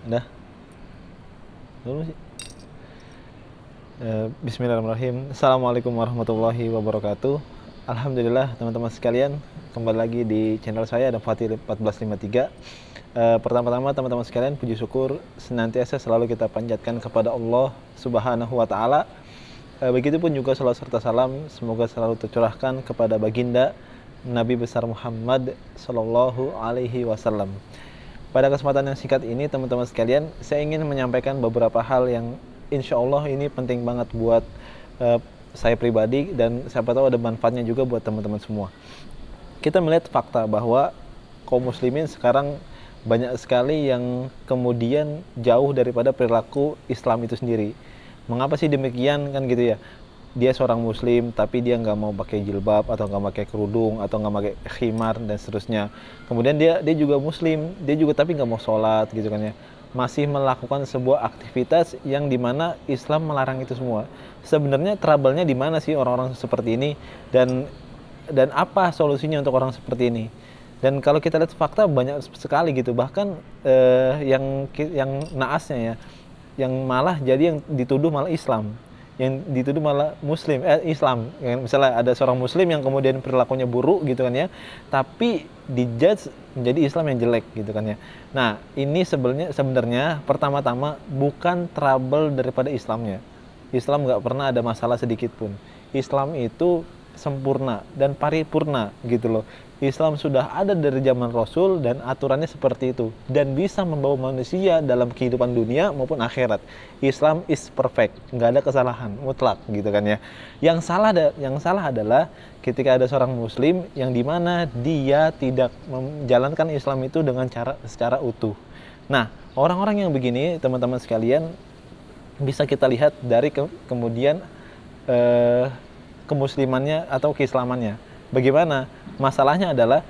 Udah? Dulu sih. Bismillahirrahmanirrahim. Assalamualaikum warahmatullahi wabarakatuh. Alhamdulillah teman-teman sekalian, kembali lagi di channel saya ada Fatih 1453. Pertama-tama teman-teman sekalian, puji syukur senantiasa selalu kita panjatkan kepada Allah Subhanahu wa taala. Begitupun juga salawat serta salam semoga selalu tercurahkan kepada baginda Nabi besar Muhammad sallallahu alaihi wasallam. Pada kesempatan yang singkat ini teman-teman sekalian, saya ingin menyampaikan beberapa hal yang insya Allah ini penting banget buat saya pribadi dan siapa tahu ada manfaatnya juga buat teman-teman semua. Kita melihat fakta bahwa kaum muslimin sekarang banyak sekali yang kemudian jauh daripada perilaku Islam itu sendiri. Mengapa sih demikian kan gitu ya? Dia seorang muslim tapi dia nggak mau pakai jilbab atau nggak pakai kerudung atau nggak pakai khimar dan seterusnya. Kemudian dia juga muslim, dia juga tapi nggak mau sholat gitu kan ya. Masih melakukan sebuah aktivitas yang dimana Islam melarang itu semua. Sebenarnya trouble-nya di mana sih orang-orang seperti ini dan apa solusinya untuk orang seperti ini? Dan kalau kita lihat fakta banyak sekali gitu, bahkan yang naasnya ya, yang malah jadi yang dituduh malah Islam, yang dituduh malah Muslim, Islam. Misalnya ada seorang Muslim yang kemudian perilakunya buruk gitu kan ya, tapi dijudge menjadi Islam yang jelek gitu kan ya. Nah ini sebenarnya pertama-tama bukan trouble daripada Islamnya. Islam nggak pernah ada masalah sedikit pun. Islam itu sempurna dan paripurna gitu loh. Islam sudah ada dari zaman Rasul dan aturannya seperti itu dan bisa membawa manusia dalam kehidupan dunia maupun akhirat. Islam is perfect, nggak ada kesalahan mutlak gitu kan ya. Yang salah adalah ketika ada seorang muslim yang dimana dia tidak menjalankan Islam itu dengan secara utuh. Nah, orang-orang yang begini teman-teman sekalian bisa kita lihat dari kemudian kemuslimannya atau keislamannya. Bagaimana? Masalahnya adalah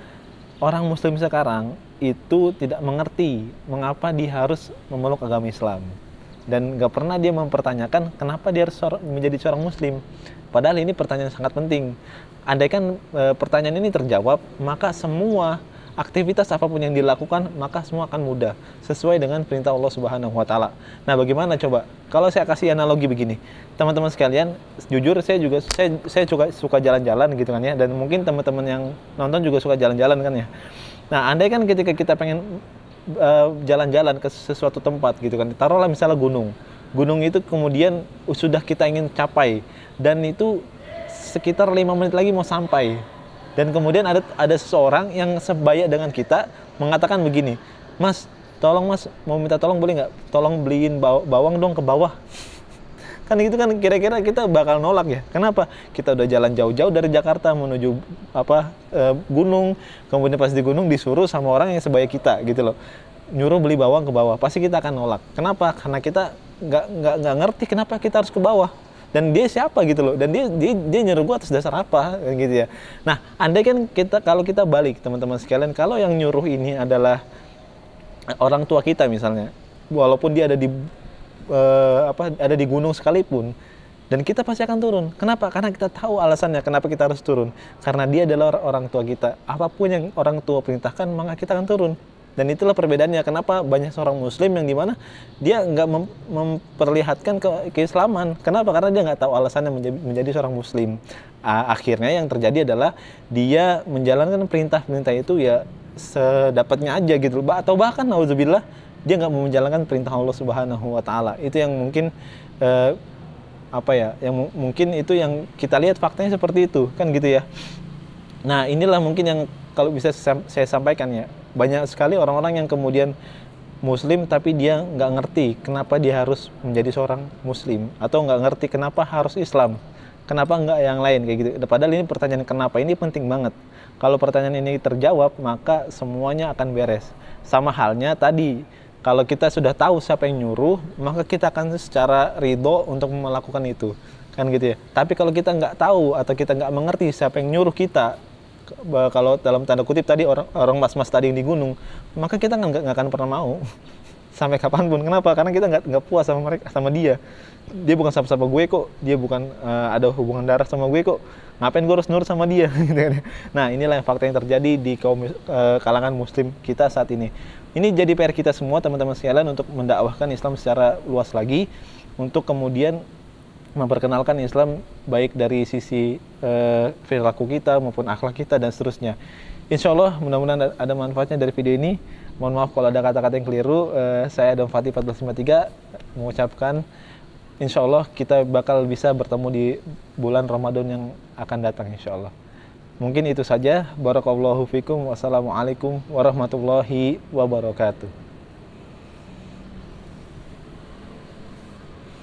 orang muslim sekarang itu tidak mengerti mengapa dia harus memeluk agama Islam. Dan gak pernah dia mempertanyakan kenapa dia harus menjadi seorang muslim. Padahal ini pertanyaan sangat penting. Andaikan pertanyaan ini terjawab, maka semua aktivitas apapun yang dilakukan maka semua akan mudah sesuai dengan perintah Allah Subhanahu wa taala. Nah, bagaimana coba? Kalau saya kasih analogi begini. Teman-teman sekalian, jujur saya juga suka jalan-jalan gitu kan ya, dan mungkin teman-teman yang nonton juga suka jalan-jalan kan ya. Nah, andai kan ketika kita pengen jalan-jalan ke sesuatu tempat gitu kan. Taruhlah misalnya gunung. Gunung itu kemudian sudah kita ingin capai dan itu sekitar 5 menit lagi mau sampai. Dan kemudian ada seseorang yang sebaya dengan kita mengatakan begini, Mas, tolong Mas, mau minta tolong boleh nggak? Tolong beliin bawang dong ke bawah. Kan itu kan kira-kira kita bakal nolak ya. Kenapa? Kita udah jalan jauh-jauh dari Jakarta menuju gunung, kemudian pas di gunung disuruh sama orang yang sebaya kita gitu loh. Nyuruh beli bawang ke bawah, pasti kita akan nolak. Kenapa? Karena kita nggak ngerti kenapa kita harus ke bawah. Dan dia siapa gitu loh, dan dia nyuruh gue atas dasar apa gitu ya. Nah, andai kan kalau kita balik teman-teman sekalian, kalau yang nyuruh ini adalah orang tua kita misalnya, walaupun dia ada di gunung sekalipun, dan kita pasti akan turun. Kenapa? Karena kita tahu alasannya kenapa kita harus turun. Karena dia adalah orang tua kita. Apapun yang orang tua perintahkan, maka kita akan turun. Dan itulah perbedaannya kenapa banyak seorang muslim yang dimana dia nggak memperlihatkan keislaman. Kenapa? Karena dia nggak tahu alasannya menjadi seorang muslim. Akhirnya yang terjadi adalah dia menjalankan perintah-perintah itu ya sedapatnya aja gitu. Atau bahkan nauzubillah dia nggak mau menjalankan perintah Allah Subhanahu wa taala. Itu yang mungkin yang mungkin itu yang kita lihat faktanya seperti itu kan gitu ya. Nah, inilah mungkin yang kalau bisa saya sampaikan ya. Banyak sekali orang-orang yang kemudian muslim tapi dia nggak ngerti kenapa dia harus menjadi seorang muslim, atau nggak ngerti kenapa harus Islam, kenapa nggak yang lain kayak gitu. Padahal ini pertanyaan kenapa ini penting banget. Kalau pertanyaan ini terjawab maka semuanya akan beres. Sama halnya tadi, kalau kita sudah tahu siapa yang nyuruh maka kita akan secara ridho untuk melakukan itu kan gitu ya. Tapi kalau kita nggak tahu atau kita nggak mengerti siapa yang nyuruh kita, kalau dalam tanda kutip tadi orang mas-mas tadi yang di gunung, maka kita nggak akan pernah mau sampai kapanpun. Kenapa? Karena kita nggak puas sama dia. Dia bukan siapa-siapa gue kok, dia bukan ada hubungan darah sama gue kok. Ngapain gue harus nurut sama dia? Nah, inilah yang fakta yang terjadi di kalangan muslim kita saat ini. Ini jadi PR kita semua teman-teman sekalian untuk mendakwahkan Islam secara luas lagi, untuk kemudian memperkenalkan Islam baik dari sisi perilaku kita maupun akhlak kita dan seterusnya. Insya Allah mudah-mudahan ada manfaatnya dari video ini. Mohon maaf kalau ada kata-kata yang keliru. Saya Adam Fatih 1453 mengucapkan insya Allah kita bakal bisa bertemu di bulan Ramadan yang akan datang insya Allah. Mungkin itu saja. Barakallahu fikum. Wassalamualaikum warahmatullahi wabarakatuh.